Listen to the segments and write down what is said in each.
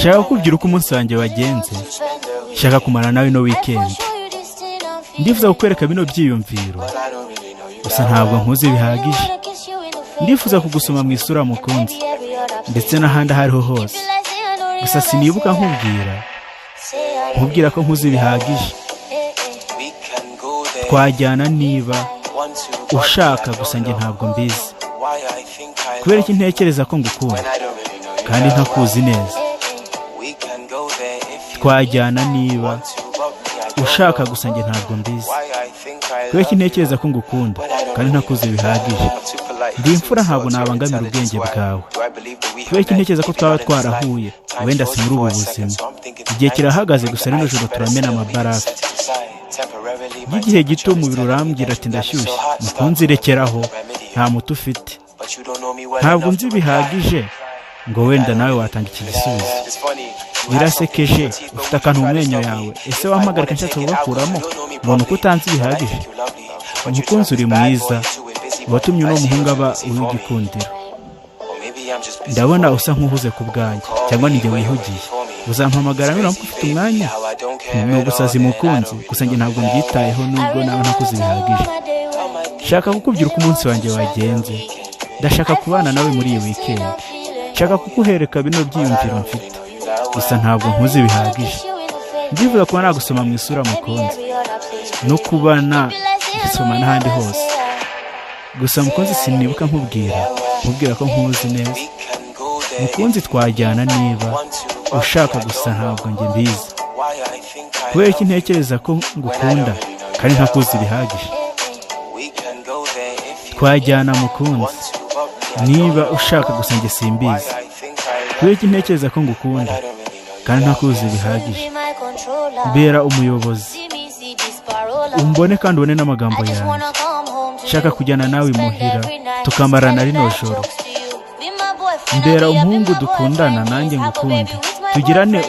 Shaka kukubwira uko umunsi wanjye wagenze. Shaka kumara nawe no weekend. Ndifuza kukwereka bino byiyumviro. Gusa ntabwo nkuzi bihagije. Ndifuza kugusoma mu isura mukunzi. Ndetse n'ahandi hariho hose. Gusa sinibuka nkubwira ko nkuzi bihagije. Twajyana niba ushaka, gusa njye ntabwo mbizi. Kubera iki ntekereza ko ngukunda kandi ntakuzi neza. Twajyana niba ushaka, gusa njye ntabwo mbizi. Kubera iki ntekereza ko ngukunda kandi ntakuzi bihagije. Ndi imfura, ntabwo nabangamira ubwenge bwawe. Kubera iki ntekereza ko twaba twarahuye, wenda si muri ubu buzima. Igihe kirahagaze, gusa rino joro turamena amabarafu. Igihe gito umubiri urambwira ati ndashyushye. Mukunzi rekeraho, nta muti ufite. Ntabwo nzi bihagije ngo wenda nawe watanga iki gisubizo. Birasekeje, ufite akantu mu menyo yawe. Ese wampagarika nshatse kugakuramo? Mbona uko utanzi bihagije. Umukunzi uri mwiza, watumye uno muhungu aba uw'igikundiro. Ndabona usa nk'uhuze ku bwanjye, cyangwa ninjye wihugiye. Uzampamagara nuramuka ufite umwanya? Ni ugusaza mukunzi, gusa njye ntabwo mbyitayeho nubwo nawe ntakuzi bihagije. Shaka kukubwira uko umunsi wanjye wagenze. Ndashaka kubana nawe muri iyi weekend. Shaka kukuhereka bino byiyumviro mfite. Gusa ntabwo nkuzi bihagije. Ndifuza kuba nagusoma mu isura mukunzi, no kuba nagisoma n'ahandi hose. Gusa mukunzi sinibuka nkubwira ko nkuzi neza. Mukunzi twajyana niba ushaka, gusa ntabwo njye mbizi. Kubera iki ntekereza ko ngukunda kandi ntakuzi bihagije. Twajyana mukunzi niba ushaka, gusa njye simbizi. Kubera iki ntekereza ko ngukunda kandi ntakuzi bihagije. Bera umuyobozi, umbone kandi ubone n'amagambo yanjye. Shaka kujyana nawe imuhira, tukamarana rino joro. Mbera umuhungu dukundana, nanjye ngukunde. Tugirane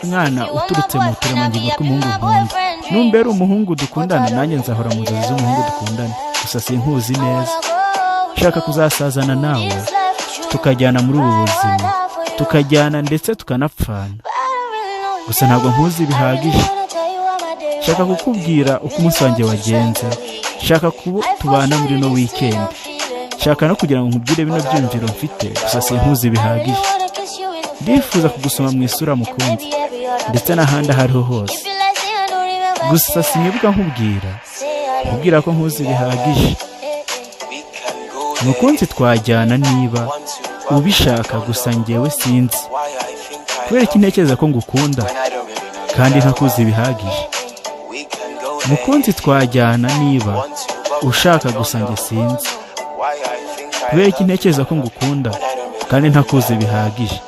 umwana uturutse mu turemangingo tw'umuhungu nkunda. Numbera umuhungu dukundana, nanjye nzahora mu nzozi z'umuhungu dukundana. Gusa sinkuzi neza. Shaka kuzasazana nawe, tukajyana muri ubu buzima. Tukajyana ndetse tukanapfana. Gusa ntabwo nkuzi bihagije. Shaka kukubwira uko umunsi wanjye wagenze. Shaka kuba tubana muri no weekend. Shaka no kugira ngo nkubwire bino byumviro mfite, gusa sinkuzi bihagije. Ndifuza kugusoma mu isura mukunzi, ndetse n'ahandi hariho hose. Gusa sinibuka nkubwira ko nkuzi bihagije. Mukunzi twajyana niba ubishaka, gusa njyewe sinzi. Kubera iki ntekereza ko ngukunda kandi ntakuzi bihagije. Mukunzi twajyana niba ushaka, gusa njye sinzi. Kubera iki ntekereza ko ngukunda kandi ntakuzi bihagije.